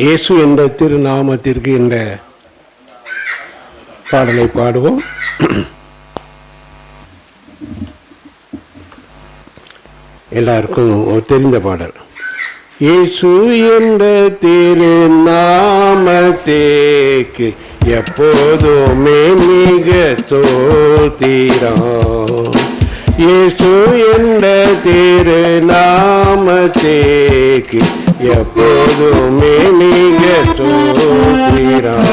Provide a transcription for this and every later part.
இயேசு என்ற திருநாமத்திற்கு இந்த பாடலை பாடுவோம். எல்லாருக்கும் தெரிந்த பாடல். இயேசு என்ற திருநாமத்திற்கு எப்போதுமே மிக ஸ்தோத்திரம். இயேசு என்ற திருநாமத்திற்கு எப்போதுமே மிக ஸ்தோத்திரம்.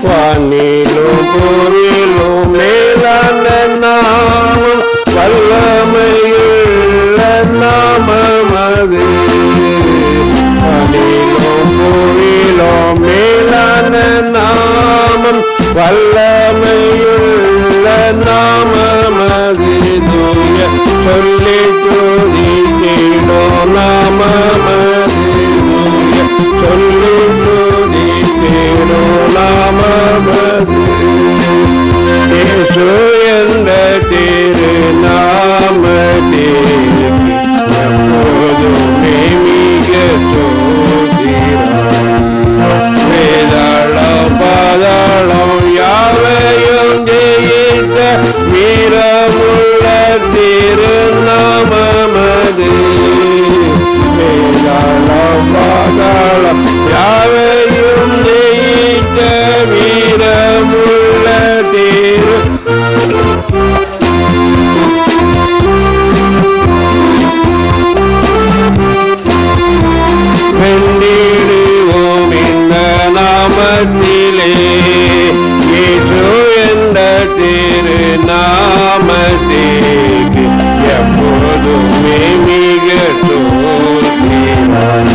வானிலும் பூமியிலும் மேலான நாமம் வல்லமையுள்ள நாமம் அது. வானிலும் பூமியிலும் மேலான நாமம் வல்லமையுள்ள நாமம் அது. தூய சொல்லி துதித்திடோ நாமம் அது. தூய சொல்லி துதித்திடோ நாமம் அது. இயேசு என்ற திருநாமத்திற்கு எப்போதுமே மிக ஸ்தோத்திரம். வேதாளம் பாதாளம் யாவையும் ஜெயித்த வீரமுள்ள திருநாமம் அது. வேதாளம் பாதாளம் யாவையும் ஜெயித்த வீரமுள்ள திரு வெண்டிடுவோம் இந்த நாமத்திலே. இயேசு என்ற திருநாமத்திற்கு எப்போதுமே மிக ஸ்தோத்திரம்.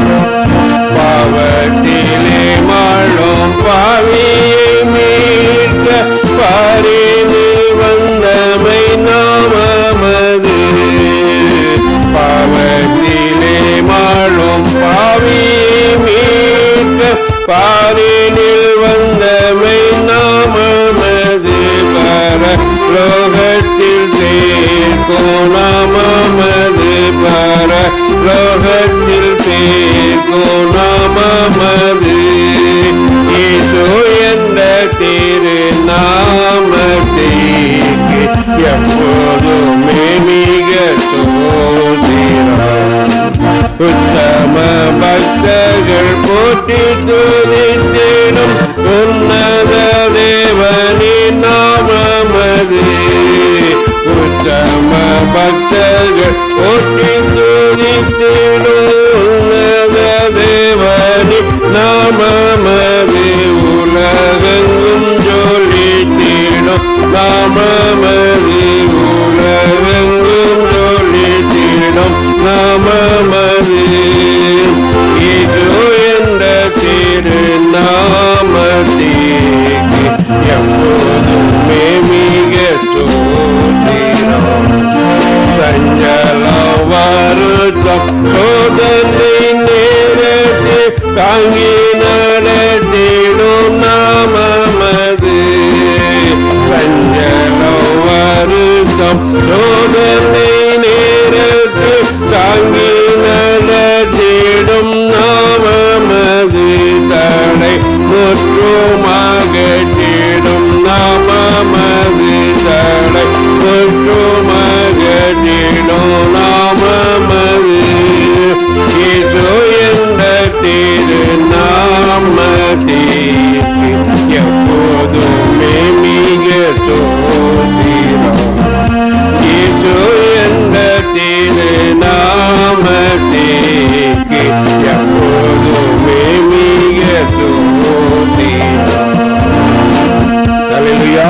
பாவத்திலே மாளும் பாவியை மீட்க பாரினில் வந்தமை நாமமது. பாவத்திலே மாளும் பாவியை மீட்க பாரினில் வந்தமை நாமமது. பரலோகத்தில் சேர்க்கும் நாமமது. பரலோகத்தில் சேர்க்கும் நாமமது. இயேசு என்ற திருநாமத்திற்கு எப்போதுமே மிக ஸ்தோத்திரம். உத்தம பக்தர்கள் போற்றி துதித்திடும் உன்னத தேவனின் நாமமது. உத்தம பக்தர்கள் போற்றி துதித்திடும் உன்னத தேவனின் நாமமது. உலகெங்கும் ஜொலித்திடும் நாமமது. உலகெங்கும் ஜொலித்திடும் நாமமது. இயேசு என்ற திருநாமத்திற்கு எப்போதுமே மிக ஸ்தோத்திரம். சஞ்சலம் வருத்தம் சோதனை நேரத்தில் தாங்கி நடத்திடும் நாமமது. சஞ்சலம் வருத்தம் சோதனை நேரத்தில் தாங்கி நடத்திடும் நாமமது. தடை முற்றுமாகட்டிடும் நாமமது. தடை முற்றுமாகட்டிடும் நாமமது. இயேசு என்ற திருநாமத்திற்கு எப்போதுமே மிக ஸ்தோத்திரம். இயேசு என்ற திருநாமத்திற்கு எப்போதுமே மிக ஸ்தோத்திரம். அல்லேலூயா.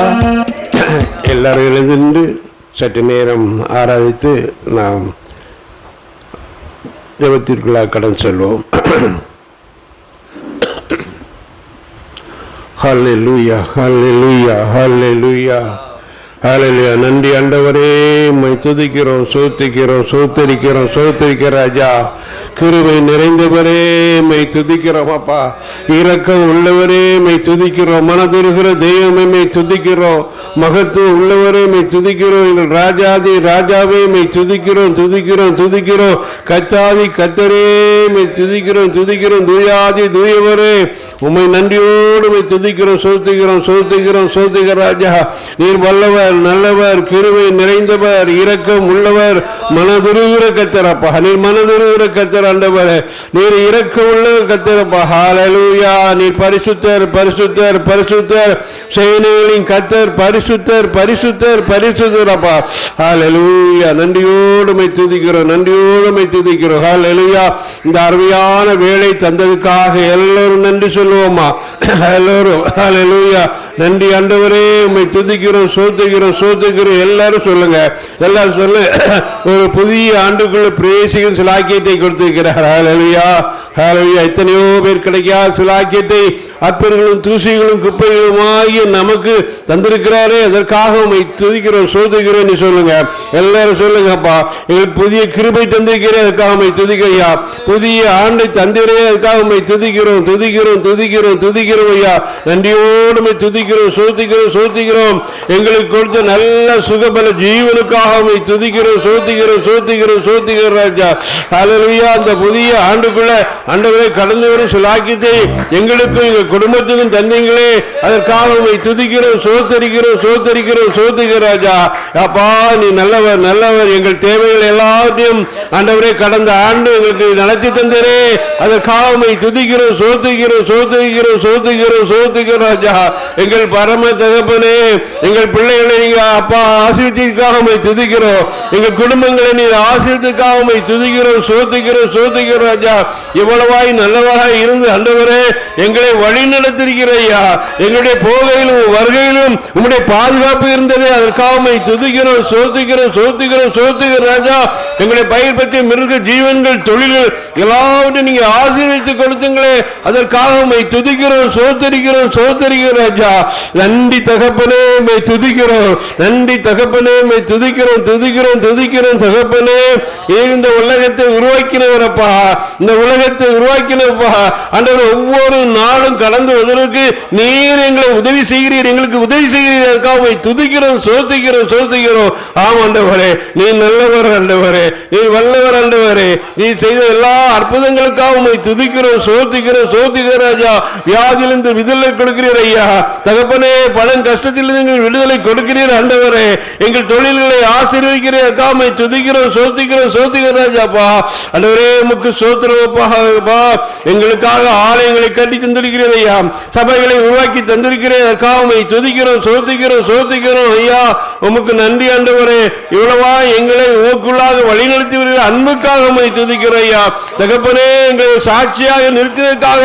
எல்லாரும் எழுந்து சற்று நேரம் ஆராதித்து நாம் ஜெபத்திற்குள்ளாக கடன் செல்வோம். ஹல்லேலூயா, ஹல்லேலூயா, ஹல்லேலூயா, ஹல்லேலூயா. நன்றி ஆண்டவரே, உம்மை துதிக்கிறோம், சோத்திக்கிறோம், சோத்தரிக்கிறோம், சோத்தரிக்கிற ராஜா, கிருபை நிறைந்தவரே, உம்மை துதிக்கிறோம் அப்பா. இரக்கம் உள்ளவரே மெய் துதிக்கிறோம். மனதுருகிற தெய்வமே மெய் துதிக்கிறோம். மகத்துவம் உள்ளவரே மெய் துதிக்கிறோம். எங்கள் ராஜாதி ராஜாவே மெய் துதிக்கிறோம் துதிக்கிறோம் துதிக்கிறோம். கத்தாதி கத்தரே மெய் துதிக்கிறோம் துதிக்கிறோம். தூயாதி தூயவரே உம்மை நன்றியோடு மெய் துதிக்கிறோம் சோத்துகிறோம் சோத்துகிறோம் சோத்துகிற ராஜா. நீர் வல்லவர் நல்லவர் கிருபை நிறைந்தவர் இரக்கம் உள்ளவர் மனதுருகிற கத்தரப்பா. நீர் மனதுருகிற கத்தர் ஆண்டவரே. நீர் இரக்கம் உள்ள கத்தரப்பா. ஹல்லேலூயா. நீர் பரிசுத்தர் பரிசுத்தர் பரிசுத்தர் சேனைகளின் கத்தர் பரிசுத்தர் பரிசுத்தர் பரிசுத்தர் அப்பா. ஹல்லேலூயா. நன்றியோடு மை துதிக்கிறோம் நன்றியோடு மை துதிக்கிறோம். ஹல்லேலூயா. இந்த அருமையான வேலை தந்ததுக்காக எல்லோரும் நன்றி சொல்லுவோமா? எல்லோரும் ஹல்லேலூயா. நன்றி ஆண்டவரே உம்மை துதிக்கிறோம் சோத்துகிறோம் சோத்துகிறோம். எல்லாரும் சொல்லுங்க எல்லாரும் சொல்லுங்க. ஒரு புதிய ஆண்டுக்குள்ள பிரவேசிக்கிற சிலாக்கியத்தை கொடுத்திருக்கிறார். ஹல்லேலூயா ஹல்லேலூயா. எத்தனையோ பேர் கிடைக்காத சிலாக்கியத்தை அற்பர்களும் தூசிகளும் குப்பைகளுமாகிய நமக்கு தந்திருக்கிறாரே. அதற்காக உம்மை துதிக்கிறோம் சோத்துகிறோம் சொல்லுங்க. எல்லாரும் சொல்லுங்கப்பா. எங்களுக்கு புதிய கிருபை தந்திருக்கிறேன் அதுக்காக உம்மை துதிக்கிறியா. புதிய ஆண்டை தந்திரே அதுக்காக உம்மை துதிக்கிறோம் துதிக்கிறோம் துதிக்கிறோம் துதிக்கிறோம் ஐயா. நன்றியோடு உம்மை துதிக்கிறோம் சோத்திக்கிறோம் சோத்திக்கிறோம். எங்களுக்கு கொடுத்த நல்ல சுகபல ஜீவனுக்காக உம்மை துதிக்கிறோம் சோத்திக்கிறோம் சோத்திக்கிறோம் சோத்திக்கிறோம் ராஜா. ஹல்லேலூயா. அந்த புதிய ஆண்டுக்குள்ள ஆண்டவரே கடந்து வரும் சிலாக்கியத்தை எங்களுக்கும் எங்கள் குடும்பத்துக்கும் தந்தீங்களே அதற்காக உம்மை துதிக்கிறோம் சோத்தரிக்கிறோம் சோத்தரிக்கிறோம் சோத்திக்கிறோம் ராஜா. அப்பா நீ நல்லவர் நல்லவர். எங்கள் தேவைகள் எல்லாத்தையும் ஆண்டவரே கடந்த ஆண்டு எங்களுக்கு நடத்தி தந்தரே அதற்காக உம்மை துதிக்கிறோம் சோத்திக்கிறோம் சோத்திக்கிறோம் சோத்திக்கிறோம் சோத்திக்கிறோம் ராஜா. எங்கள் பரம தகப்பனே எங்கள் பிள்ளைகளை நீங்க அப்பா ஆசீர்வதிக்காக உம்மை துதிக்கிறோம். எங்கள் குடும்பங்களை நீர் ஆசீர்வதிக்காக உம்மை துதிக்கிறோம் சோத்திக்கிறோம் சோத்திக்கிறோம் ராஜா. இவ்வளவாய் நல்லவராய் இருந்து ஆண்டவரே எங்களை வழி நடத்திருக்கிறையா. எங்களுடைய போகையிலும் வருகையிலும் உம்முடைய பாதுகாப்பு இருந்தது அதற்காக உம்மை துதிக்கிறோம் சோத்திக்கிறோம் சோத்திக்கிறோம் சோத்திக்கிறோம் ராஜா. எங்களுடைய பயிர் பற்றிய மிருக ஜீவன்கள் தொழில்கள் எல்லாவற்றையும் நீங்க ஆசீர்வதித்து கொடுத்துங்களே அதற்காக உம்மை துதிக்கிறோம் சோத்தரிக்கிறோம் சோத்தரிக்கிறோம் ராஜா. நன்றி தகப்பனே உம்மை துதிக்கிறோம் நன்றி தகப்பனே உம்மை துதிக்கிறோம் துதிக்கிறோம் துதிக்கிறோம் தகப்பனே. இந்த உலகத்தை உருவாக்கினவரப்பா இந்த உலகத்தை உருவாக்கினப்பா ஆண்டவர். ஒவ்வொரு நாளும் கடந்து வருவதற்கு நீர் எங்களை உதவி செய்கிறீர் எங்களுக்கு உதவி செய்கிறீர் அதுக்காக உம்மை துதிக்கிறோம் சோத்திக்கிறோம் சோத்திக்கிறோம். ஆம் ஆண்டவரே நீ நல்லவர் ஆண்டவரே நீ வல்லவர் ஆண்டவரே. நீ செய்த எல்லா அற்புதங்களுக்காக உம்மை துதிக்கிறோம் சோத்திக்கிறோம் சோத்திக்கிறோம் ராஜா. வியாதியிலிருந்து விடுதலை கொடுக்கிறீர் ஐயா தகப்பனே. பணம் கஷ்டத்திலிருந்து விடுதலை கொடுக்கிறீர் ஆண்டவரே. எங்கள் தொழில்களை ஆசீர்வதிக்கிறீர் அதுக்காக உம்மை துதிக்கிறோம் சோத்திக்கிறோம் சோத்திக்கிறோம் ராஜாப்பா. ஆண்டவரே உமக்கு சோத்திரப்பா. எங்களுக்காக ஆலயங்களை கட்டி தந்திருக்கிறீர் ஐயா. சபைகளை உருவாக்கி தந்திருக்கிறேன் அதுக்காக உம்மை துதிக்கிறோம் சோத்திக்கிறோம் சோத்திக்கிறோம் ஐயா. உமக்கு நன்றி ஆண்டவரே. இவ்வளவா எங்களை உமக்குள்ளாக வழிநடத்தி வருகிற அன்புக்காக உம்மை துதிக்கிறோம் ஐயா தகப்பனே. எங்களை சாட்சியாக நிறுத்தியதற்காக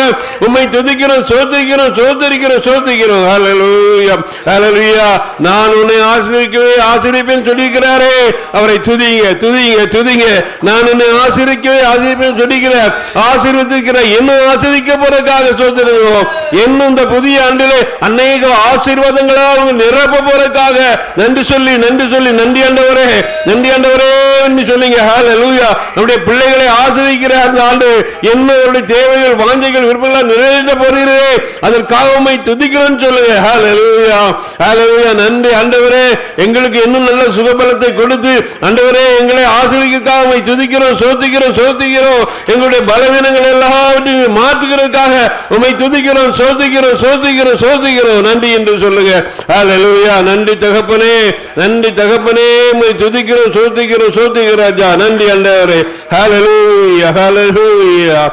உம்மை துதிக்கிறோம் சோத்திக்கிறோம் சோத்தரிக்கிறோம் சோத்திக்கிறோம். ஹல்லேலூயா ஹல்லேலூயா. நான் உன்னை ஆசீர்வதிக்கவே ஆசீர்வதிப்பேன் சொல்லியிருக்கிறாரே அவரை துதிங்க துதிங்க துதிங்க. நான் உன்னை ஆசீர்வதிக்கவே ஆசீர்வதிப்பேன் சொல்லியிருக்கிறார். ஆசீர்வதிக்கிற இன்னும் ஆசீர்வதிக்க போறதுக்காக சோத்திருக்கிறோம். இன்னும் இந்த புதிய ஆண்டிலே அநேக ஆசீர்வாதங்களால் நிரப்ப போறதுக்காக நன்றி சொல்லி நன்றி சொல்லி நன்றி ஆண்டவரே நன்றி ஆண்டவரே என்று சொல்லுங்க. ஹல்லேலூயா. நம்முடைய பிள்ளைகளை ஆசீர்வதிக்கிற அந்த ஆண்டு என்னுடைய தேவைகள் வாஞ்சைகள் விருப்பங்கள் நிறைவேற்ற போகிறீரே அதற்காக உம்மை துதிக்கிறோம் சொல்லுங்க. ஹல்லேலூயா ஹல்லேலூயா. நன்றி ஆண்டவரே. எங்களுக்கு இன்னும் நல்ல சுகபலத்தை கொடுத்து ஆண்டவரே எங்களை ஆசீர்வதிக்காக உம்மை துதிக்கிறோம் சோத்திக்கிறோம் சோத்திக்கிறோம். எங்களுடைய பலவீனங்கள் எல்லாவற்றையும் மாற்றுகிறதுக்காக உம்மை துதிக்கிறோம் சோத்திக்கிறோம் சோத்திக்கிறோம் சோத்திக்கிறோம். நன்றி என்று சொல்லுங்க. ஹல்லேலூயா. நன்றி தகப்பனே நன்றி தகப்பனே உம்மை துதிக்கிறோம் சோத்திக்கிறோம் சோத்திக்கிறோம் ராஜா. நன்றி ஆண்டவரே. ஹல்லேலூயா ஹல்லேலூயா.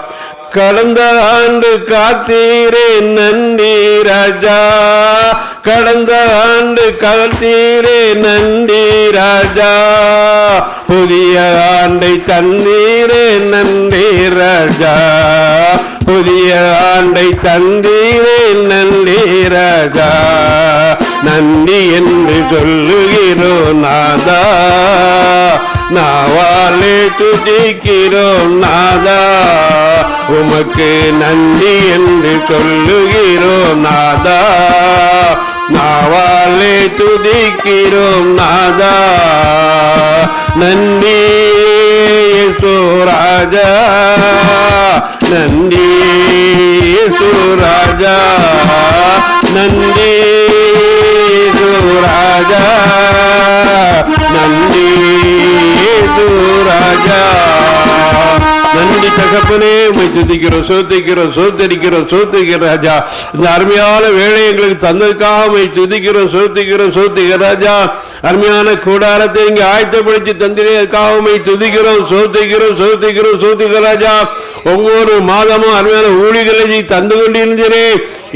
கடந்த ஆண்டு காத்தீரே நன்றி ராஜா. கடந்த ஆண்டு காத்தீரே நன்றி ராஜா. புதிய ஆண்டை தந்தீரே நன்றி ராஜா. புதிய ஆண்டை தந்தீரே நன்றி ராஜா. நன்றி என்று சொல்லுகிறோம் நாதா. நாவாலே துதிக்கிறோம் நாதா. உமக்கு நன்றி என்று சொல்லுகிறோம் நாதா. நாவாலே துதிக்கிறோம் நாதா. நன்றி இயேசு ராஜா, நன்றி இயேசு ராஜா, நன்றி இயேசு ராஜா, நன்றி இயேசு ராஜா. நன்றி தகப்பனே, உம்மை துதிக்கிறோம், சோத்திக்கிறோம், சோத்தரிக்கிறோம், சோத்திக்கிற ராஜா. இந்த அருமையான வேலை எங்களுக்கு தந்ததுக்காக உம்மை துதிக்கிறோம், சோத்திக்கிறோம், சோத்திக்கிற ராஜா. அருமையான கூடாரத்தை இங்கே ஆயத்தப்படுத்தி தந்திரதுக்காக உம்மை துதிக்கிறோம், சோத்திக்கிறோம், சோத்திக்கிறோம், சோத்திக்கிற ராஜா. ஒவ்வொரு மாதமும் அருமையான ஊழிகளை தந்து கொண்டிருந்தே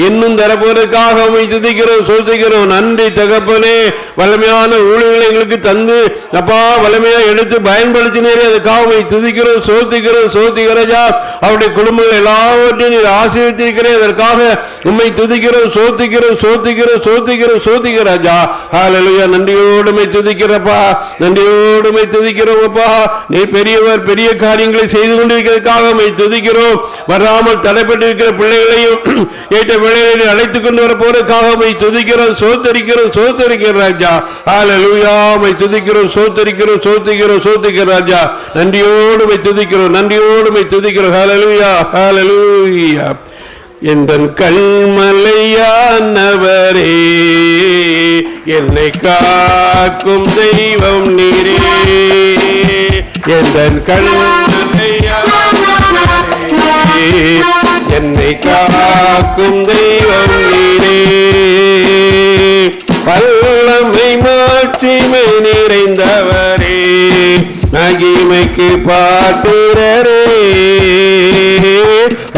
இன்னும் தரப்போவதற்காக உம்மை துதிக்கிறோம், சோத்திக்கிறோம். நன்றி தகப்பனே, வலிமையான ஊழியர்களை எங்களுக்கு தந்து அப்பா வலிமையா எடுத்து பயன்படுத்தினரே, அதுக்காக உம்மை துதிக்கிறோம், சோத்திக்கிறோம், சோத்திக்கிற ராஜா. அவருடைய குடும்பங்கள் எல்லாவற்றையும் நீர் ஆசீர்வதித்திருக்கிறேன், அதற்காக உம்மை துதிக்கிறோம், சோத்திக்கிறோம், சோத்திக்கிறோம், சோத்திக்கிறோம், சோத்திக்கிற ராஜா. ஹல்லேலூயா. நன்றியோடுமை துதிக்கிறப்பா, நன்றியோடுமை துதிக்கிறோம் அப்பா. நீ பெரியவர், பெரிய காரியங்களை செய்து கொண்டிருக்கிறதுக்காக உம்மை துதிக்கிறோம். வராமல் தடைப்பட்டிருக்கிற பிள்ளைகளையும் ஏற்ற வேளையை அழைத்துக் கொண்டு வர போறதுக்காக உம்மை துதிக்கிறோம், சோத்தரிக்கிறோம், சோத்தரிக்கிற ராஜா. ஹல்லேலூயா. உம்மை துதிக்கிறோம், சோத்தரிக்கிறோம், சோத்திக்கிறோம், சோத்திக்கிற ராஜா. நன்றியோடு உம்மை துதிக்கிறோம், நன்றியோடு உம்மை துதிக்கிறோம். ஹல்லேலூயா, ஹல்லேலூயா. எந்தன் கல்மலையானவரே, என்னை காக்கும் தெய்வம் நீரே. எந்தன் கல்மலையானவரே, என்னை காக்கும் தெய்வம் நீரே. வல்லமை மாட்சிமை நிறைந்தவரே, மகிமைக்கு பாத்திரரே.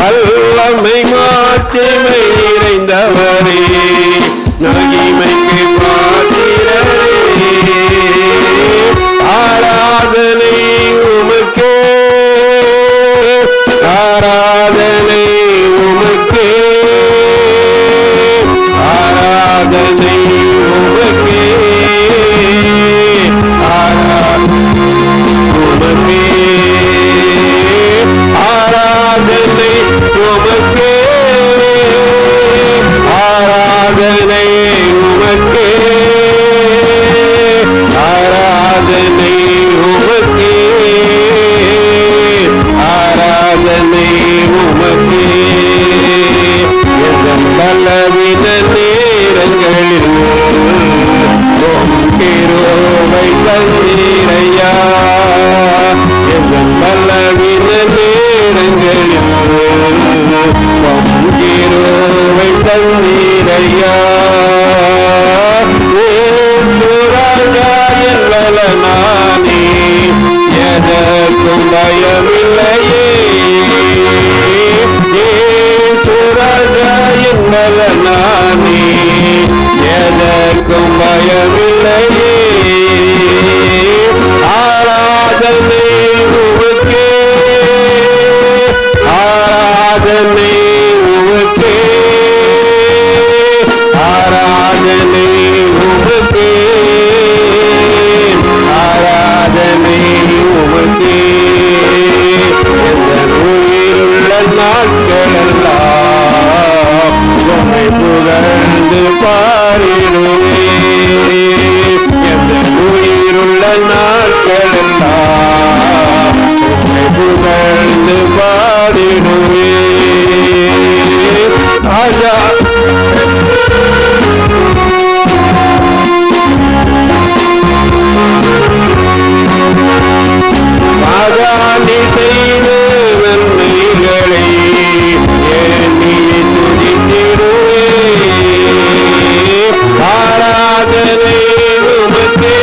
வல்லமை மாட்சிமை நிறைந்தவரே, மகிமைக்கு பாத்திரரே. ஆராதனை உமக்கே, ஆராதனை உமக்கே, ஆராதனை உமக்கே, ஆராதனை உமக்கே, ஆராதனை உமக்கே, ஆராதனை உமக்கே, ஆராதனை உமக்கே, ஆராதனை உமக்கே. என் பலவின நேரங்களில் கிருபை தந்தீரையா. என் பலவின நேரங்களில் கிருபை தந்தீரையா. என் பலனானே, எதற்கும் பயமில்லையே. என் பலனானே, எதற்கும் பயமில்லையே. ஆராதனை உமக்கே, ஆராதனை உமக்கே, ஆராதனை உமக்கே, ஆராதனை உமக்கே. என் உயிருள்ள நாட்களெல்லாம் உம்மை புகழ்ந்து பாடிடுவே. என் உயிருள்ள நாட்களெல்லாம் உம்மை புகழ்ந்து பாடிடுவே. ராஜா நீ செய்த நன்மைகளை எண்ணி துதித்திடுவே. ஆராதனை உமக்கே,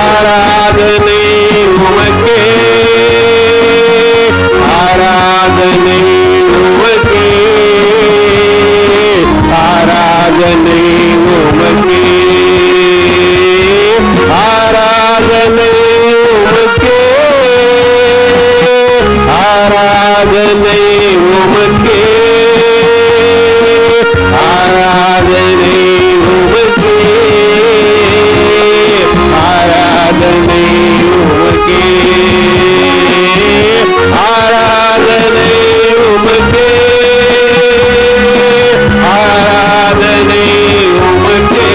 ஆராதனை உமக்கே, ஆராதனை உமக்கே, ஆராதனை உமக்கே, ஆராதனை உமக்கே, ஆராதனை உமக்கே, ஆராதனை உமக்கே, ஆராதனை உமக்கே, ஆராதனை உமக்கே, ஆராதனை உமக்கே,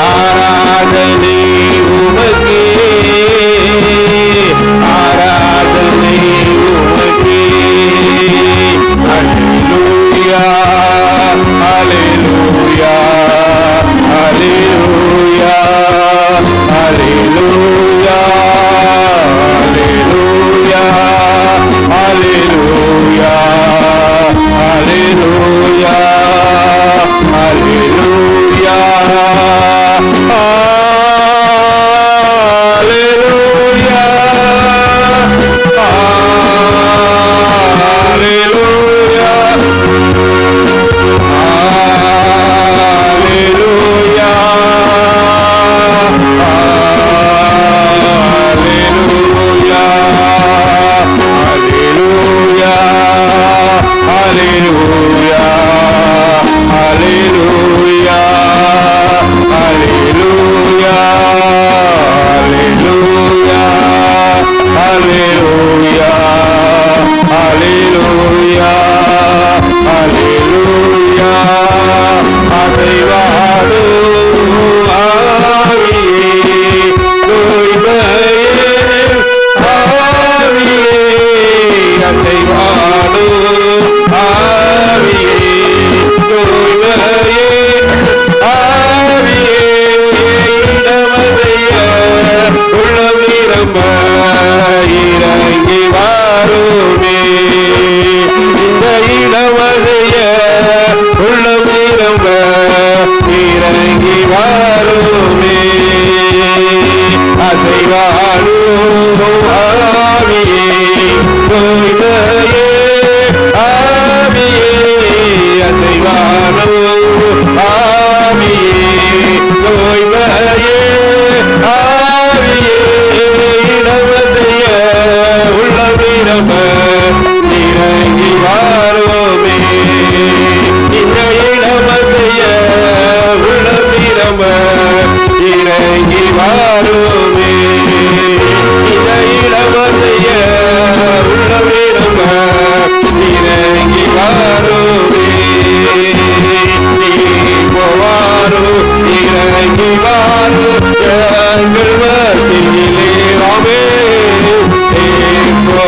ஆராதனை உமக்கே.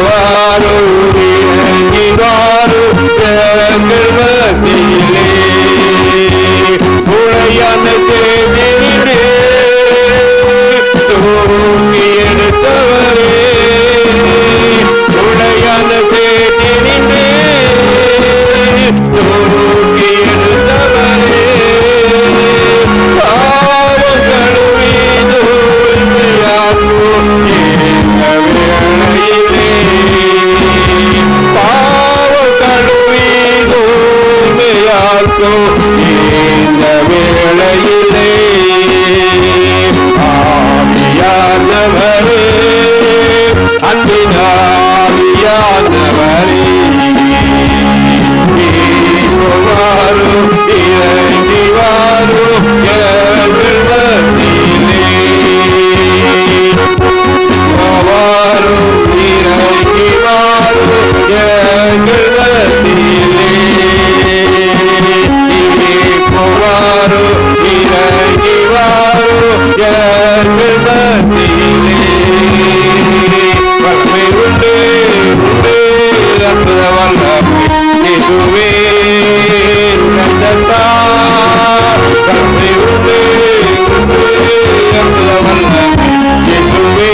வாரும் இறங்கி வாரும் எங்கள் மத்தியிலே உளையான செய்தியிலே தூக்கி எடுத்தவரே உளையான செய்தியிலே தூக்கி எடுத்தவரே பாவம் கழுவி தூய்மையாக்கும் இந்த வேளையிலே பாவம் கழுவி தூய்மையாக்கும் இந்த வேளையிலே ஆவியானவரே அன்பினாவியானவரே வாரும் இறங்கி வாரும் எங்கள் மத்தியிலே வாரும் இறங்கி வாரும் எங்கள் மத்தியிலே வாரும் இறங்கி வாரும் எங்கள் மத்தியிலே வல்லமை உண்டு உண்டு அற்புத வல்லமை இதுவே வல்லமை உண்டு உண்டு அற்புத வல்லமை இதுவே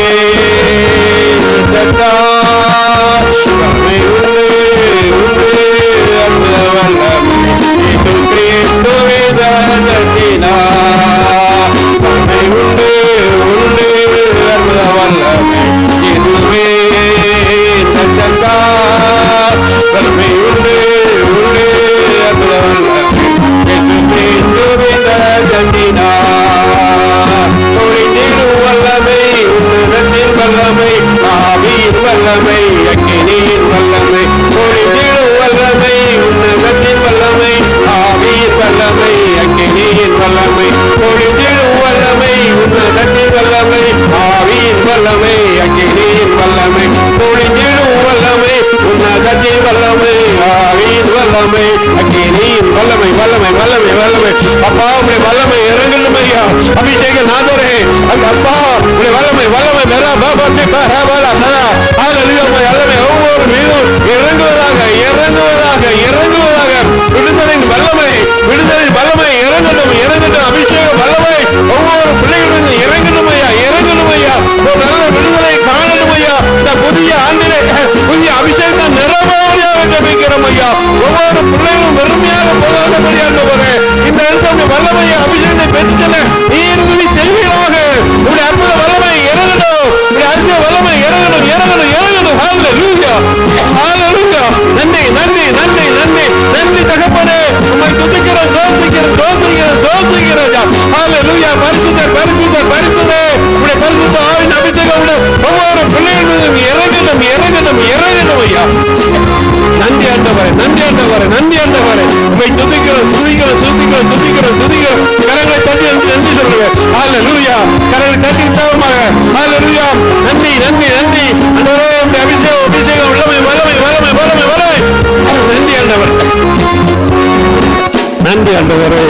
வல்லமை உண்டு உண்டு அற்புத வல்லமை இது கிறிஸ்துவே தனத்தினார் வல்லமை உண்டு உண்டு அற்புத வல்லமை இதுவே வல்லமை உண்டு உண்டு அற்புத வல்லமை இது கிறிஸ்துவே தனத்தினார் ஒளிந்திடும் வல்லமை உன்னதத்தின் வல்லமை ஆவியின் வல்லமை அக்கினியின் வல்லமை ஒளிந்திடும் வல்லமை உன்னதத்தின் வல்லமை ஆவியின் வல்லமை அக்கினியின் வல்லமை ஒளிந்திடும் வல்லமை உன்னதத்தின் வல்லமை ஆவியின் வல்லமை அக்கினியின் வல்லமை ஒளிந்திடும் வல்லமை உன்னதத்தின் வல்லமை ஆவியின் வல்லமை அக்கினியின் வல்லமை வல்லமை வல்லமை வல்லமை அப்பா உடைய வல்லமை இறங்கணும் ஐயா அபிஷேக நாதரே அப்பா உடைய வல்லமை வல்லமை மேரா பாபா வல்லமை ஒவ்வொரு மீதும் இறங்குவதாக இறங்குவதாக இறங்குவதாக விடுதலின் வல்லமை விடுதலின் வல்லமை இறங்கணும் இறங்கணும் அபிஷேக வல்லமை ஒவ்வொரு பிள்ளைகளும் இறங்கணும் ஐயா இறங்கணும் ஐயா ஒரு நல்ல விடுதலை காணணும் ஐயா இந்த புதிய ஆண்டிலே புதிய அபிஷேகத்தை நிரவழியாக ஜபிக்கிறோம் ஐயா ஒவ்வொரு பிள்ளைகளும் வெறுமையாக போகாதபடியாக இந்த இடத்துல வல்லமையை அபிஷேகத்தை பெற்றுச்சல நீர் உதவி செய்வீராக உடைய அற்புத வல்லமை இறங்கணும் உடைய அற்புத வல்லமை இறங்கணும் இறங்கணும் இறங்கணும் ஹல்லேலூயா ஹல்லேலூயா நன்றி நன்றி நன்றி நன்றி நன்றி தகப்பனே உம்மை துதிக்கிறோம் ஸ்தோத்திரிக்கிறோம் ஸ்தோத்திரிக்கிறோம் ஸ்தோத்திரிக்கிறோம் ஹல்லேலூயா பரிசுத்தர் பரிசுத்தர் பரிசுத்தரே உடைய பரிசுத்த ஆவியின் அபிஷேகம் ஒவ்வொரு பிள்ளைகளும் இறங்கணும் இறங்கணும் இறங்கணும் ஐயா நன்றி ஆண்டவரே நன்றி ஆண்டவரே நன்றி ஆண்டவரே உம்மை துதிக்கிறோம் துதிக்கிறோம் துதிக்கிறோம் துதிக்கிறோம் துதிக்கிறோம் கரங்களை தட்டி நன்றி சொல்லுங்க ஹல்லேலூயா கரங்களை தட்டி தாவமாக ஹல்லேலூயா நன்றி நன்றி நன்றி ஆண்டவரே உம்முடைய அபிஷேகம் அபிஷேகம் வல்லமை வல்லமை வல்லமை வல்லமை வல்லமை நன்றி ஆண்டவரே நன்றி ஆண்டவரே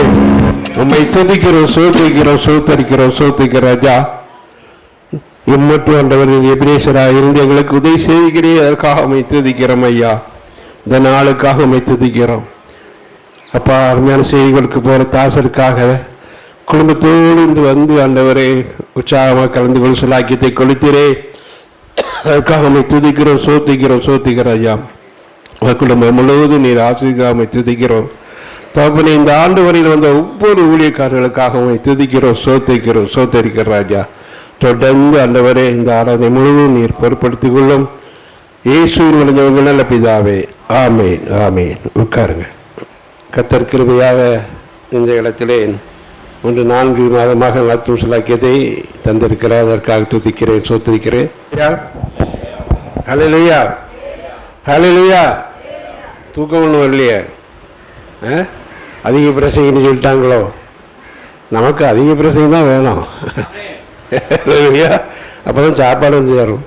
உம்மை துதிக்கிறோம் சோதிக்கிறோம் சோத்தரிக்கிறோம் சோத்திக்கிற ராஜா இம்மட்டும் ஆண்டவரின் எபிரேசராக இருந்து எங்களுக்கு உதவி செய்கிறேன் அதற்காக உம்மை துதிக்கிறோம் ஐயா இந்த நாளுக்காக உம்மை துதிக்கிறோம் அப்பா அருமையான செய்திகளுக்கு போகிற தாசருக்காக குடும்பத்தோடு இன்று வந்து ஆண்டவரே உற்சாகமாக கலந்து கொண்டு சொல்லாக்கியத்தை கொளுத்திரே அதற்காக உம்மை துதிக்கிறோம் சோத்திக்கிறோம் சோத்திக்கிறோம் ஐயா குடும்பம் முழுவதும் நீர் ஆசிரியக்காக துதிக்கிறோம் தகப்பனே இந்த ஆண்டு வரையில் வந்த ஒவ்வொரு ஊழியக்காரர்களுக்காக உம்மை துதிக்கிறோம் சோத்திக்கிறோம் சோத்தரிக்கிற ராஜா தொடர்ந்து ஆண்டவரே இந்த ஆராதனை முழுவதும் நீர் பொறுப்படுத்திக் கொள்ளும் இயேசுவின் விளைஞ்சவங்க நல்ல பிதாவே ஆமேன் ஆமேன் உட்காருங்க கர்த்தர் கிருபையாக இந்த இடத்திலே 3-4 மாதமாக நடத்தும் சிலாக்கியத்தை தந்திருக்கிறார் அதற்காக துதிக்கிறேன் சோத்திருக்கிறேன் ஹல்லேலூயா ஹல்லேலூயா தூக்கம் ஒன்றும் வரலையே அதிக பிரசங்கின்னு சொல்லிட்டாங்களோ நமக்கு அதிக பிரசங்கம் தான் வேணும் அப்போ தான் சாப்பாடு வந்து தரும்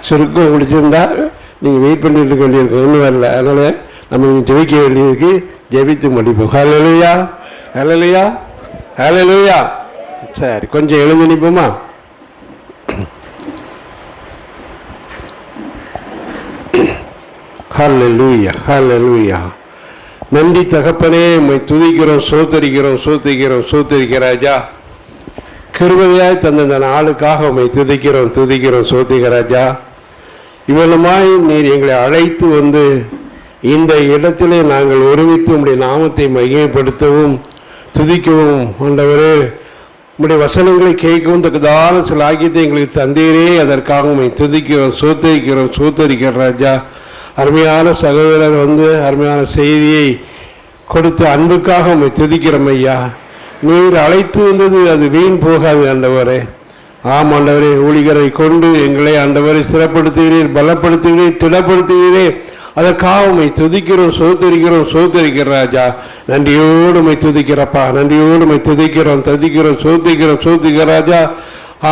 சுருக்கம் முடிச்சிருந்தா நீங்கள் வெயிட் பண்ணிட்டு இருக்க வேண்டியிருக்கும் ஒன்றும் வரல அதனால் நம்ம ஜெபிக்க வேண்டியதுக்கு ஜெபித்து முடிப்போம் ஹல்லேலூயா ஹல்லேலூயா ஹல்லேலூயா சரி கொஞ்சம் எழுந்து நிற்போமா ஹல்லேலூயா, ஹல்லேலூயா. நன்றி தகப்பனே, உம்மை துதிக்கிறோம், சோத்தரிக்கிறோம், சோத்திக்கிறோம், சோத்தரிக்கிற ராஜா. கிருபையாய் தந்த இந்த நாளுக்காக உம்மை துதிக்கிறோம், துதிக்கிறோம், சோத்திக்கிற ராஜா. இவ்வளமாய் நீர் எங்களை அழைத்து வந்து இந்த இடத்திலே நாங்கள் ஒருமித்து உம்முடைய நாமத்தை மகிமைப்படுத்தவும் துதிக்கவும் ஆண்டவரே, உம்முடைய வசனங்களை கேட்கவும் தக்கதான சில ஆக்கியத்தை எங்களுக்கு தந்தீரே. அதற்காக உம்மை துதிக்கிறோம், சோத்தரிக்கிறோம், சோத்தரிக்கிற ராஜா. அருமையான சகோதரர் வந்து அருமையான செய்தியை கொடுத்த அன்புக்காக உம்மை துதிக்கிறோம் ஐயா. நீர் அழைத்து வந்தது அது வீண் போகாது ஆண்டவரே. ஆம் ஆண்டவரே, ஊழியரை கொண்டு எங்களை ஆண்டவரை சிறப்படுத்துகிறீர், பலப்படுத்துகிறீர், திடப்படுத்துகிறீரே. அதற்காக உம்மை துதிக்கிறோம், சோத்தரிக்கிறோம், சோத்தரிக்கிற ராஜா. நன்றியோடு உம்மை துதிக்கிறப்பா, நன்றியோடு உம்மை துதிக்கிறோம், துதிக்கிறோம், சோத்திக்கிறோம், சோத்திக்கிற ராஜா.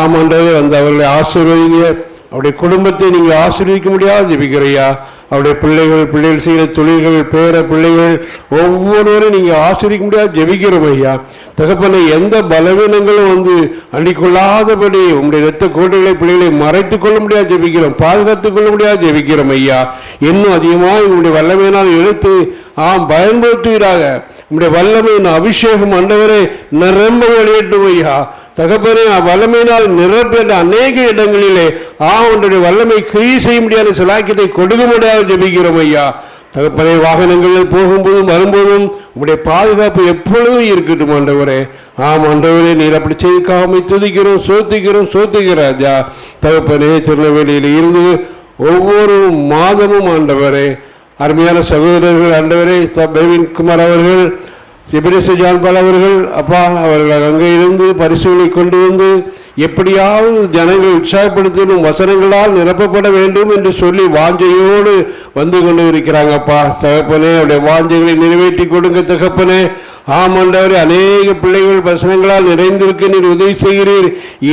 ஆமாண்டவே வந்து அவர்களை ஆசீர்வதிங்க. அவருடைய குடும்பத்தை நீங்கள் ஆசீர்வதிக்க முடியாது ஜெபிக்கிறையா. அவருடைய பிள்ளைகள் செய்கிற தொழில்கள், பேர பிள்ளைகள் ஒவ்வொருவரும் நீங்கள் ஆசீர்வதிக்க முடியாது ஜெபிக்கிறோம் ஐயா. தகப்பனை எந்த பலவீனங்களும் வந்து அண்டிக்கொள்ளாதபடி உங்களுடைய இரத்த கோட்டைகளை பிள்ளைகளை மறைத்துக் கொள்ள முடியாது ஜெபிக்கிறோம், பாதுகாத்துக் கொள்ள முடியாது ஜெபிக்கிறோம் ஐயா. இன்னும் அதிகமாக உங்களுடைய வல்லமையினால் எடுத்து பயன்படுத்துவீராக. உங்களுடைய வல்லமையின் அபிஷேகம் ஆண்டவரே நிரம்ப வெளியேற்றும் ஐயா. தகப்பனே, வல்லமையினால் நிரப்பேற்ற அநேக இடங்களிலே உன்னுடைய வல்லமை கிரியை செய்ய முடியாத சிலாக்கியத்தை கொடுக்க முடியாது ஜெபிக்கிறோம் ஐயா. தகப்பனே, வாகனங்களில் போகும்போதும் வரும்போதும் உங்களுடைய பாதுகாப்பு எப்பொழுதும் இருக்கட்டும் ஆண்டவரே. ஆண்டவரே, நீர் அப்படி செய்திக்காம துதிக்கிறோம், சோத்திக்கிறோம், சோத்திக்கிற ராஜா. தகப்பனே, திருநெல்வேலியில் இருந்து ஒவ்வொரு மாதமும் ஆண்டவரே அருமையான சகோதரர்கள் ஆண்டவரே, பெவின் குமார் அவர்கள், எபிரேசு ஜான்பால் அவர்கள் அப்பா, அவர்கள் அங்கே இருந்து பரிசுகளை கொண்டு வந்து எப்படியாவது ஜனங்களை உற்சாகப்படுத்தணும், வசனங்களால் நிரப்பப்பட வேண்டும் என்று சொல்லி வாஞ்சையோடு வந்து கொண்டு இருக்கிறாங்கப்பா. தகப்பனே, அவருடைய வாஞ்சைகளை நிறைவேற்றி கொடுங்க தகப்பனே. ஆண்டவரே, அநேக பிள்ளைகள் வசனங்களால் நிறைந்திருக்க நீர் உதவி செய்கிறீர்.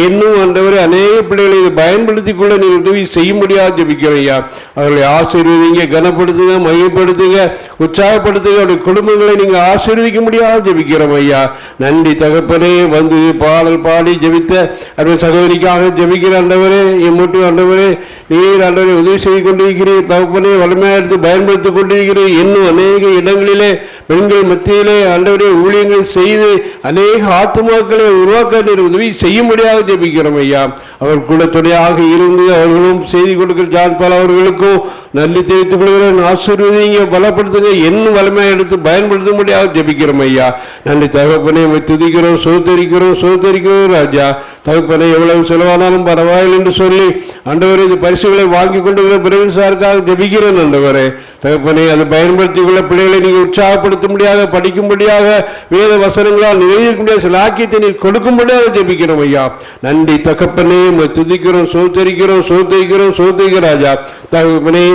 இன்னும் ஆண்டவரே, அநேக பிள்ளைகளை இதை பயன்படுத்தி கொள்ள நீர் உதவி செய்ய முடியாது ஜெபிக்கிறையா. அவர்களை ஆசீர்வதிங்க, கனப்படுத்துங்க, மையப்படுத்துங்க, உற்சாகப்படுத்துங்க. அவருடைய குடும்பங்களை நீங்கள் ஆசீர்வதிக்க முடியாது ஜெபிக்கிறோம் ஐயா. நன்றி தகப்பனே. வந்து பாடல் பாடி ஜெபித்த அவருடைய சகோதரிக்காக ஜெபிக்கிற ஆண்டவரே, எம்மூட்டு ஆண்டவரே, நீர் ஆண்டவரை உதவி செய்து கொண்டிருக்கிறீர் தகப்பனே. வலிமையாக எடுத்து பயன்படுத்திக் கொண்டிருக்கிறீர். இன்னும் அநேக இடங்களிலே பெண்கள் மத்தியிலே ஆண்டவரே ஊழியங்களை செய்து அநேக ஆத்துமாக்களை உருவாக்க நீர் உதவி செய்ய முடியாது ஜெபிக்கிறோம் ஐயா. அவர் கூட துணையாக இருந்து அவர்களும் செய்தி கொடுக்கிற ஜான்பால் அவர்களுக்கும் நன்றி தெரிவித்துக் கொள்கிறேன். ஆசீர்வதிங்க, பலப்படுத்துங்க, இன்னும் வலிமையாக எடுத்து பயன்படுத்த முடியாது ஜெபிக்கிறோம் ஐயா. நன்றி தகப்பனே, துதிக்கிறோம், சோத்தரிக்கிறோம், சோத்தரிக்கிறோம் ராஜா. தகப்பனே, எவ்வளவு செலவானாலும் பரவாயில்லை என்று சொல்லி ஆண்டவரே இந்த பரிசுகளை வாங்கி கொண்டு பிரவீன் சாருக்காக ஜெபிக்கிறேன் ஆண்டவரே. தகப்பனே, அதை பயன்படுத்திக் கொள்ள பிள்ளைகளை நீங்கள் உற்சாகப்படுத்த முடியாத, படிக்கும்படியாக வேத வசனங்களால் நிறைவேற்ற முடியாத சில ஆக்கியத்தை நீர் கொடுக்கும்படியாக ஜெபிக்கிறோம் ஐயா. நன்றி தகப்பனே, துதிக்கிறோம், சோத்தரிக்கிறோம், சோத்தரிக்கிறோம், சோத்தரிக்கிற ராஜா. தகப்பனே,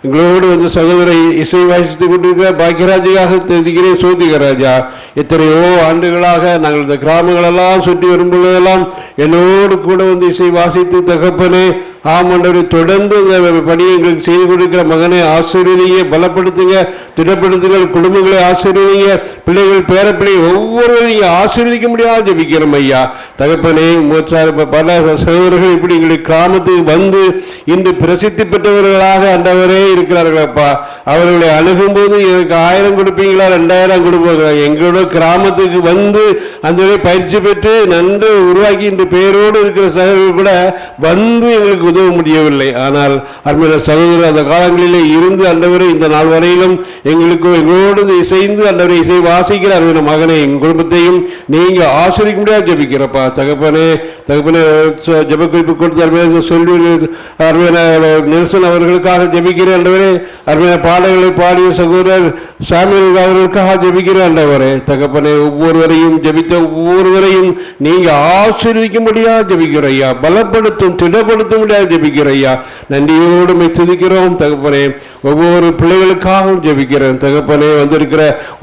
எங்களோடு வந்து சகோதரை இசை வாசித்துக் கொண்டிருக்கிற பாக்கியராஜாக தெரிவிக்கிறேன், சோதிக ராஜா. எத்தனையோ ஆண்டுகளாக நாங்கள் இந்த கிராமங்களெல்லாம் சுற்றி வரும்பொழுதெல்லாம் என்னோடு கூட வந்து இசை வாசித்து தகப்பனே ஆண்டவரை தொடர்ந்து இந்த பணியை எங்களுக்கு செய்து கொடுக்கிற மகனை ஆசீர்வதிங்க, பலப்படுத்துங்க, திடப்படுத்துங்க, குடும்பங்களை ஆசீர்வதிங்க, பிள்ளைகள் பேரப்பிள்ளை ஒவ்வொருவரும் நீங்கள் ஆசீர்வதிக்க முடியாது ஜெபிக்கிறோம் ஐயா. தகப்பனே, பல சகோதரர்கள் இப்படி எங்களுக்கு கிராமத்துக்கு வந்து இன்று பிரசித்தி பெற்றவர்களாக ஆண்டவரே இருக்கிறார்களப்பா. அவர்களை அணுகும்போது எனக்கு 1000 கொடுப்பீங்களா, 2000 கொடுப்பாங்க. எங்களோட கிராமத்துக்கு வந்து அந்த பயிற்சி பெற்று நன்கு உருவாக்கி இன்று பேரோடு இருக்கிற சகோதரர்கள் கூட வந்து எங்களுக்கு உதவ முடியவில்லை. ஆனால் அருமையான சகோதரர் அந்த காலங்களிலே இருந்து ஆண்டவரே இந்த நாள் வரையிலும் எங்களோடு இசைந்து ஆண்டவரை இசை வாசிக்கிற அருமையான மகனை எங்கள் குடும்பத்தையும் நீங்க ஆசிரிக்க முடியாது ஜெபிக்கிறப்பா. தகப்பனே, ஜெப குறிப்பு கொடுத்து அருமையான சொல்லி அருமையான நெல்சன் அவர்களுக்காக ஜெபிக்கிறேன் ஆண்டவரே. அருமையான பாடல்களை பாடிய சகோதரர் சாமியல் அவர்களுக்காக ஜெபிக்கிறேன் ஆண்டவரே. தகப்பனே, ஒவ்வொருவரையும் ஜெபித்த ஒவ்வொருவரையும் நீங்க ஆசீர்வதிக்கும்படியா ஜெபிக்கிறோம் ஐயா. பலப்படுத்தும், திடப்படுத்த முடியாது ஜெபிக்கிறோம் ஐயா. நன்றியோடு துதிக்கிறோம் தகப்பனே. ஒவ்வொரு பிள்ளைகளுக்காகவும் ஜெபிக்கிறேன் தகப்பனே. வந்திருக்கிற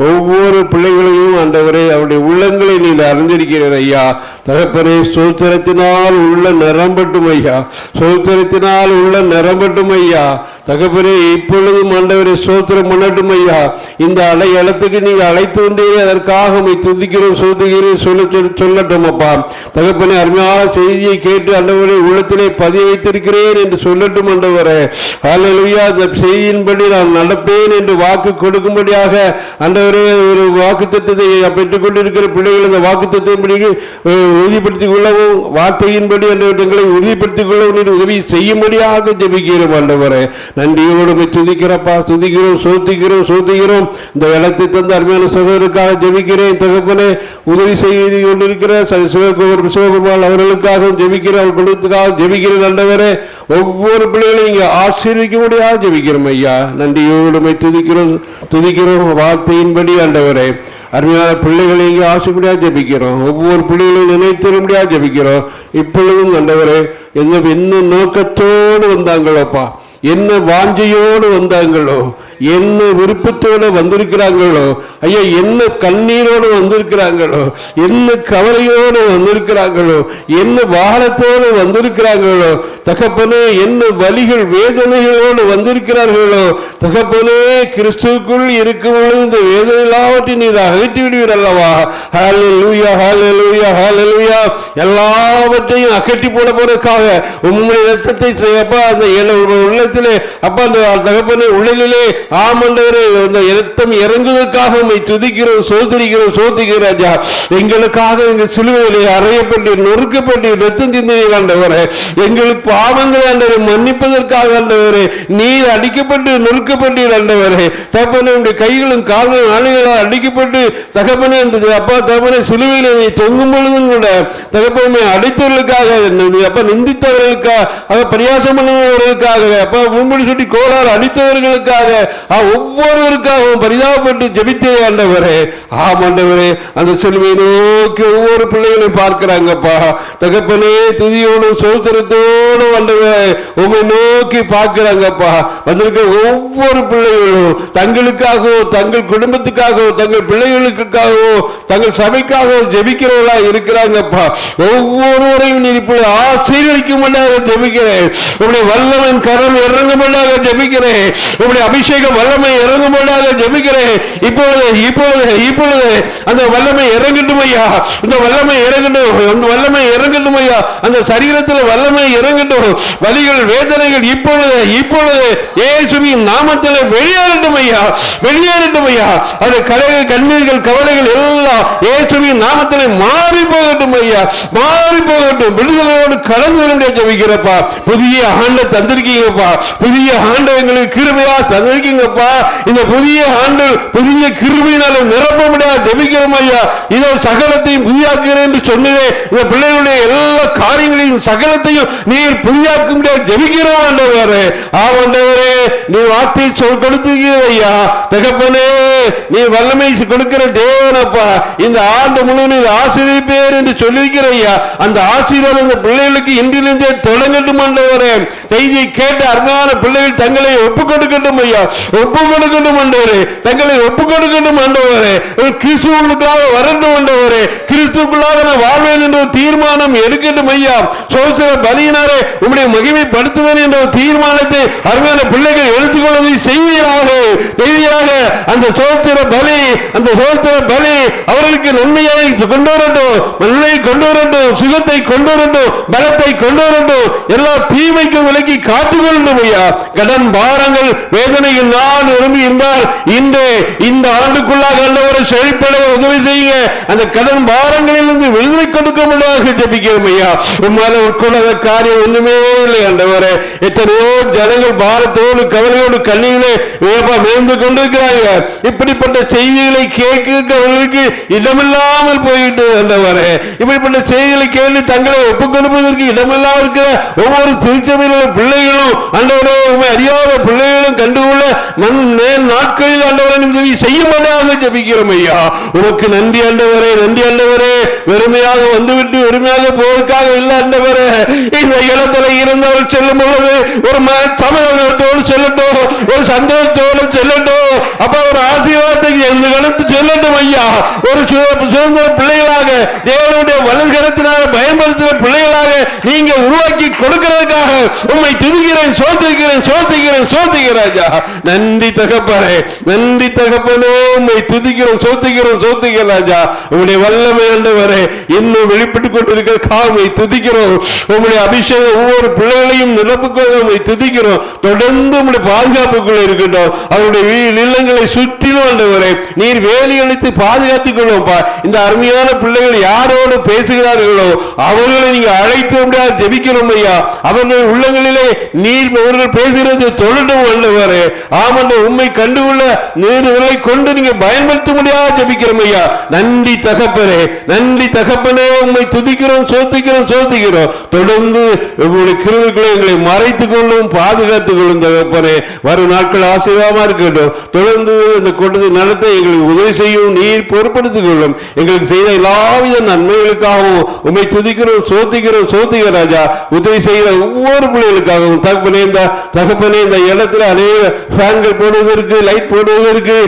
ஒவ்வொரு பிள்ளைகளையும் ஆண்டவரே அவருடைய உள்ளங்களை நீங்க அறிந்திருக்கிறீர் ஐயா. தகப்பனே, சோத்திரத்தினால் உள்ள நிரம்பட்டும் ஐயா, சோத்திரத்தினால் உள்ள நிரம்பட்டும் ஐயா. தகப்பனே, ஆண்டவரே இப்பொழுதும் ஆண்டவரே ஸ்தோத்திரம் பண்ணட்டும் ஐயா. இந்த அலையளத்துக்கு நீங்க அழைத்து வந்தீரே, அதற்காக உம்மை துதிக்கிறோம் சோதிக்கிறோம் சொல்லட்டும் அப்பா. தகப்பனே, அருமையான செய்தியை கேட்டு ஆண்டவரே உள்ளத்திலே பதிய வைத்திருக்கிறேன் என்று சொல்லட்டும் ஆண்டவரே. ஹல்லேலூயா. அந்த செய்தியின்படி நான் நடப்பேன் என்று வாக்கு கொடுக்கும்படியாக ஆண்டவரே ஒரு வாக்குத்தத்தத்தை பெற்றுக் கொண்டிருக்கிற பிள்ளைகள் அந்த வாக்குத்தத்தின்படி உறுதிப்படுத்திக் கொள்ளவும், வார்த்தையின்படி எங்களை உறுதிப்படுத்திக் கொள்ளவும் உதவி செய்யும்படியாக ஜெபிக்கிறோம் ஆண்டவரே. நன்றியோடு துதிக்கிறப்பா, துதிக்கிறோம் சோதிக்கிறோம். இந்த இடத்தை தந்த அருமையான சகோதரருக்காக ஜெபிக்கிறேன் தகப்பனே. உதவி செய்து கொண்டிருக்கிற சிவகுமார் அவர்களுக்காக ஜெபிக்கிறேன், அவர் குடும்பத்துக்காக ஜெபிக்கிறேன் ஆண்டவரே. ஒவ்வொரு பிள்ளைகளையும் இங்கே ஆசீர்வதிக்க முடியாது ஜெபிக்கிறோம் ஐயா. நன்றியோடு துதிக்கிறோம் வார்த்தையின்படி ஆண்டவரே. அருமையான பிள்ளைகளை இங்கே ஆசைப்படியாக ஜெபிக்கிறோம், ஒவ்வொரு பிள்ளைகளையும் நினைத்திரும்படியாக ஜெபிக்கிறோம். இப்பொழுதும் ஆண்டவரே என்ன நோக்கத்தோடு வந்தாங்களோப்பா, என்ன வாஞ்சையோடு வந்தாங்களோ, என்ன விருப்பத்தோடு வந்திருக்கிறாங்களோ ஐயா, என்ன கண்ணீரோடு வந்திருக்கிறாங்களோ, என்ன கவலையோடு வந்திருக்கிறாங்களோ, என்ன வாரத்தோடு வந்திருக்கிறாங்களோ தகப்பனே, என்ன வலிகள் வேதனைகளோடு வந்திருக்கிறார்களோ தகப்பனே, கிறிஸ்துவுக்குள் இருக்கும் பொழுது இந்த வேதனை எல்லாவற்றையும் நீர் அகற்றி விடுவீர் அல்லவா. ஹல்லேலூயா, ஹல்லேலூயா, ஹல்லேலூயா. எல்லாவற்றையும் அகற்றி போட போறதுக்காக உம்முடைய இரத்தத்தை அப்பா அந்த உள்ளத்திலே அப்பா அந்த தகப்பனே உள்ளிலே ஆமண்டவரே அந்த இரத்தம் இறங்குவதற்காக உம்மை துதிக்கிறோம் சோதரிக்கிறோம் ராஜா. எங்களுக்காக எங்கள் சிலுவையிலே அறையப்பட்டு நொறுக்கப்பட்டு இரத்தம் சிந்தினீர் ஆண்டவரே. எங்களுக்கு பாவங்களை ஆண்டவரை மன்னிப்பதற்காக ஆண்டவரே நீர் அடிக்கப்பட்டு நொறுக்கப்பட்டீர் ஆண்டவரே. தகப்பனே உடைய கைகளும் கால்களும் ஆணைகளால் அடிக்கப்பட்டு தகப்பனே அந்த அப்பா தகப்பனே சிலுவையிலே தொங்கும் பொழுதும் கூட தகப்பனை அடைத்தவர்களுக்காக அப்பா நிந்தித்தவர்களுக்காக பரியாசம் பண்ணுவவர்களுக்காக அப்பா முன்படி சுட்டி கோளாறு அடித்தவர்களுக்காக ஒவ்வொருவருக்காகவும் பரிதாபப்பட்டு ஜெபித்தே ஆண்டவரே. ஆண்டவரே அந்த சிலுவை நோக்கி ஒவ்வொரு பிள்ளைகளையும் பார்க்கிறாங்கப்பா தகப்பனே. துதியோடும் சோத்திரத்தோடும் ஆண்டவரே உம்மை நோக்கி பார்க்கிறாங்கப்பா. வந்திருக்கிற ஒவ்வொரு பிள்ளைகளும் தங்களுக்காகவோ தங்கள் குடும்பத்துக்காகவோ தங்கள் பிள்ளைகளுக்காகவோ தங்கள் சபைக்காகவோ ஜெபிக்கிறவர்களா இருக்கிறாங்கப்பா. ஒவ்வொருவரையும் நீ இப்பொழுது ஆசீர்வதிக்கும்படியாக ஜெபிக்கிறேன். உங்களுடைய வல்லமையின் கரம் இறங்கும்படியாக ஜெபிக்கிறேன். உங்களுடைய அபிஷேகம் வல்லமை இறங்கும்படியாக ஜெபிக்கிறேன். இப்பொழுது அந்த வல்லமை இறங்கட்டும் ஐயா, இந்த வல்லமை இறங்கட்டும், அந்த வல்லமை இறங்கட்டும் ஐயா, அந்த சரீரத்தில் வல்லமை இறங்கட்டும். வலிகள் வேதனைகள் இப்பொழுது இயேசுவின் நாமத்தில் வெளியேறட்டும் ஐயா, வெளியேறட்டும் ஐயா. அந்த கண்ணீர்கள் கவலைகள் எல்லாம் இயேசுவின் நாமத்தில் மாறி போகட்டும் ஐயா, மாறி போகட்டும். விடுதலையோடு கலந்து ஜெபிக்கிறப்பா. புதிய ஆண்டை தந்திருக்கீங்கப்பா, புதிய ஆண்டை எங்களுக்கு கிருபையா தந்திருக்கீங்கப்பா. இந்த புதிய ஆண்டு புதிய கிருபையினால நிரப்ப முடியாது ஜெபிக்கிறோம் ஐயா. இதோ சகலத்தையும் புதியாக்குகிறேன் என்று சொன்னேன். இந்த பிள்ளைகளுடைய எல்லா காரியங்களையும் சகலத்தையும் நீர் புதியாக்க முடியாது ஜெபிக்கிறோம் ஆண்டவரே. ஆண்டவரே நீ வார்த்தை கொடுத்துக்கிறீர் ஐயா. தகப்பனே நீ வல்லமை கொடுக்கிற தேவனப்பா. இந்த ஆண்டு முழுவதும் ஆசீர்வதிப்பேர் என்று சொல்லியிருக்கிற ஐயா. அந்த ஆசீர்வாதம் இந்த பிள்ளைகளுக்கு இன்றிலிருந்தே தொடங்கட்டும் ஆண்டவரே. செய்தியை கேட்ட அருமையான பிள்ளைகள் தங்களை ஒப்புக் கொடுக்கட்டும் ஐயா, ஒப்புக் கொடுக்கட்டும் ஆண்டவரே, தங்களை ஒப்புக் கொடுக்கட்டும் ஆண்டவரே. கிறிஸ்துவுக்குள்ளாக வரட்டும் ஆண்டவரே, கிறிஸ்துவுக்குள்ளாக நான் வாழ்வேன் என்ற ஒரு தீர்மானம் எடுக்கட்டும் ஐயா. சோதர பலியினாரே உம்முடைய மகிமைப்படுத்துவேன் என்ற ஒரு தீர்மானத்தை அருமையான பிள்ளைகள் எடுத்துக்கொள்வதை செய்வீராக. அந்த சோதர பலி அவர்களுக்கு நன்மையை கொண்டு வரட்டும், நன்மையை கொண்டு வரட்டும், சுகத்தை கொண்டு வரட்டும், பலத்தை கொண்டு வரட்டும், எல்லா தீமைக்கும் விலக்கி காத்துக்கொள்ளட்டும் ஐயா. கடன் பாரங்கள் வேதனைகள் நான் விரும்பி இருந்தால் இந்த ஆண்டுக்குள்ளாக ஒரு செழிப்படைய உதவி செய்யுங்க. அந்த கடன் பாரங்களில் இருந்து விடுதலை கொடுக்க முடியாது ஜெபிக்கிறோம் ஐயா. உம்மால உட்கொள்ளாத காரியம் ஒண்ணுமே இல்லை ஆண்டவரே. எத்தனையோ ஜனங்கள் பாரத்தோடு கவலையோடு கண்ணீரிலே மேய்ந்து கொண்டிருக்கிறாங்க. இப்படிப்பட்ட செய்திகளை கேட்கிறவர்களுக்கு இடமில்லாமல் போயிட்டு ஆண்டவரே. இப்படிப்பட்ட செய்திகளை கேட்டு தங்களை ஒப்புக் கொடுப்பதற்கு இடமில்லாமல் இருக்கிற ஒவ்வொரு திருச்சபையிலும் பிள்ளைகளும் ஆண்டவரே அறியாத பிள்ளைகளும் கண்டுகொள்ள நாட்களில் ஆண்டவரை செய்ய முடியாத ஜெபிக்கிறோம் ஐயா. உனக்கு நன்றி ஆண்டவரே, நன்றி ஆண்டவரே. வெறுமையாக வந்துவிட்டு வெறுமையாக போவதற்காக இல்லை ஆண்டவரே. இந்த இடத்துல இருந்தவர் செல்லும் பொழுது ஒரு சமயத்தோடு செல்லட்டும், ஒரு சந்தோஷத்தோடு செல்லட்டும், அப்ப ஒரு ஆசீர்வாதத்தை எந்த கணத்து செல்லட்டும் ஐயா. ஒரு சுதந்திர பிள்ளைகளாக தேவனுடைய வலதுகரத்தினால பயன்படுத்துகிற பிள்ளைகளாக நீங்க உருவாக்கி கொடுக்கிறதுக்காக உம்மை துதிக்கிறேன், சோதிக்கிறேன் ராஜா. நன்றி தகப்பனே, நன்றி தகப்பனே, உம்மை துதிக்கிறோம், சோத்திக்கிறோம், சோத்திக்கிறோம் ராஜா. உங்களுடைய வல்லமை ஆண்டவரே இன்னும் வெளிப்பட்டுக் கொண்டிருக்கிற காமை துதிக்கிறோம். உங்களுடைய அபிஷேகம் ஒவ்வொரு பிள்ளைகளையும் நிரப்புக்கொள்ள உம்மை துதிக்கிறோம். தொடர்ந்து உங்களுடைய பாதுகாப்புக்குள்ள இருக்கட்டும். அவருடைய இல்லங்களை சுற்றிலும் ஆண்டவரே நீர் வேலி அளித்து பாதுகாத்துக் கொள்ளும்பா. இந்த அருமையான பிள்ளைகள் யாரோடு பேசுகிறார்களோ அவர்களை நீங்க அழைத்து முடியாது ஜெபிக்கிறோம் ஐயா. அவர்கள் உள்ளங்களிலே நீர் அவர்கள் பேசுகிறது தொழிலும் ஆண்டவரே. ஆமண்ட உண்மை கண்டுள்ள நீர்களை கொண்டு நீங்க பயன்படுத்த முடியாது ஜெபிக்கிறோம் ஐயா. நன்றி தகப்பனே, நன்றி தகப்பனே, உண்மை துதிக்கிறோம், சோத்திக்கிறோம், சோத்திக்கிறோம். தொடர்ந்து உங்களுடைய கிருபைகளை எங்களை மறைத்துக் கொள்ளும், பாதுகாத்துக் கொள்ளும் தகப்பனே. வரும் நாட்கள் ஆசீர்வாதமா இருக்கட்டும். தொடர்ந்து இந்த கொண்டது நடத்த எங்களுக்கு உதவி செய்யும், நீர் பொறுப்படுத்திக் கொள்ளும். எங்களுக்கு செய்த எல்லாவித நன்மைகளுக்காகவும் உண்மை துதிக்கிறோம், சோத்திக்கிறோம், சோத்திக்கிற ராஜா. உதவி செய்கிற ஒவ்வொரு பிள்ளைகளுக்காகவும் தகப்பனே இந்த இடத்துல அநேக ஃபேன்கள் போடுவதற்கு, லைட் போடுவதற்கு,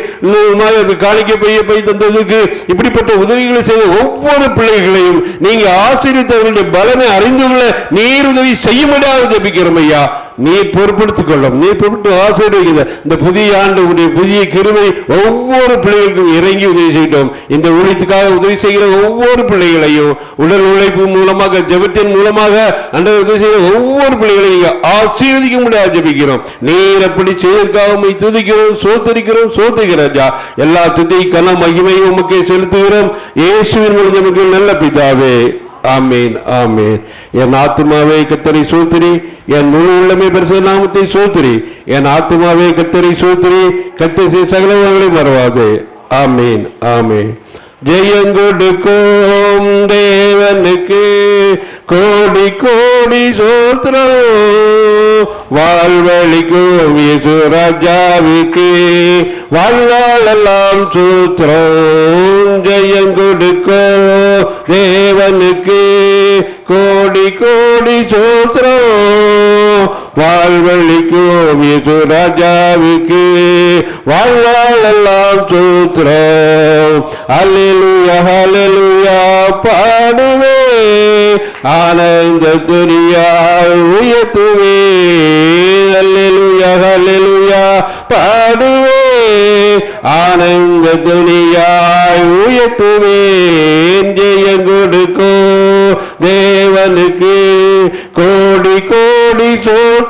காணிக்கை பை தந்ததற்கு, இப்படிப்பட்ட உதவிகளை செய்த ஒவ்வொரு பிள்ளைகளையும் நீங்க ஆசீர்வித்தவர்களுடைய பலனை அறிந்து கொள்ள நீர் உதவி செய்ய முடியாது ஜெபிக்கிறோம் ஐயா. நீர் பொறுப்படுத்திக் கொள்ளும், நீர் பொறுப்பு ஆசீர்வதிக்கிற இந்த புதிய ஆண்டு புதிய கிருபை ஒவ்வொரு பிள்ளைகளுக்கும் இறங்கி உதவி செய்யட்டும். இந்த ஊழியத்துக்காக உதவி செய்கிற ஒவ்வொரு பிள்ளைகளையும் உடல் உழைப்பு மூலமாக, ஜெபத்தின் மூலமாக அந்த உதவி செய்கிற ஒவ்வொரு பிள்ளைகளையும் நீங்க ஆசீர்வதிக்க முடியாது ஜெபிக்கிறோம். நீர் அப்படி செய்வதற்காக துதிக்கிறோம், சோத்தரிக்கிறோம், சோத்துகிறாஜா. எல்லா துதி கன மகிமையும் உமக்கே செலுத்துகிறோம். இயேசுவின் மூலம் நமக்கு நல்ல பிதாவே, ஆமீன், ஆமீன். என் ஆத்துமாவே கர்த்தரை சோத்திரி, என் முழு உள்ளமே பரிசுத்த நாமத்தை சோத்திரி. என் ஆத்துமாவே கர்த்தரை சோத்திரி, கர்த்தர் சகலங்களை மறவாது. ஆமீன், ஆமீன். ஜெயங்கொடுக்கும் தேவனுக்கு கோடி கோடி சோத்திரம். வாழ்வழிக்கும் இயேசு ராஜாவுக்கு வாழ்நாளெல்லாம் சோத்திரம். ஜெயங்கொடுக்கும் தேவனுக்கு கோடி கோடி சோத்திரம். வாழ்வழிக்கும் இயேசு ராஜாவுக்கு வாழ்நாளெல்லாம் சோத்திரம். அல்லேலூயா, அல்லேலூயா பாடுவே, ஆனந்த துதியால் உயர்த்துவே. அல்லேலூயா, அல்லேலூயா பாடுவே, ஆனந்த துதியால் உயர்த்துவேன். ஜெயங்கொடுக்கும் தேவனுக்கு கோடி கோடி சோத்திரம்.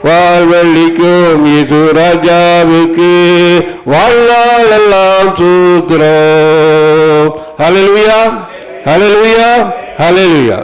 வாழ்வழிக்கும் இயேசு ராஜாவுக்கு வாழ்நாளெல்லாம் சோத்திரம். ஹல்லேலூயா, ஹல்லேலூயா, ஹல்லேலூயா.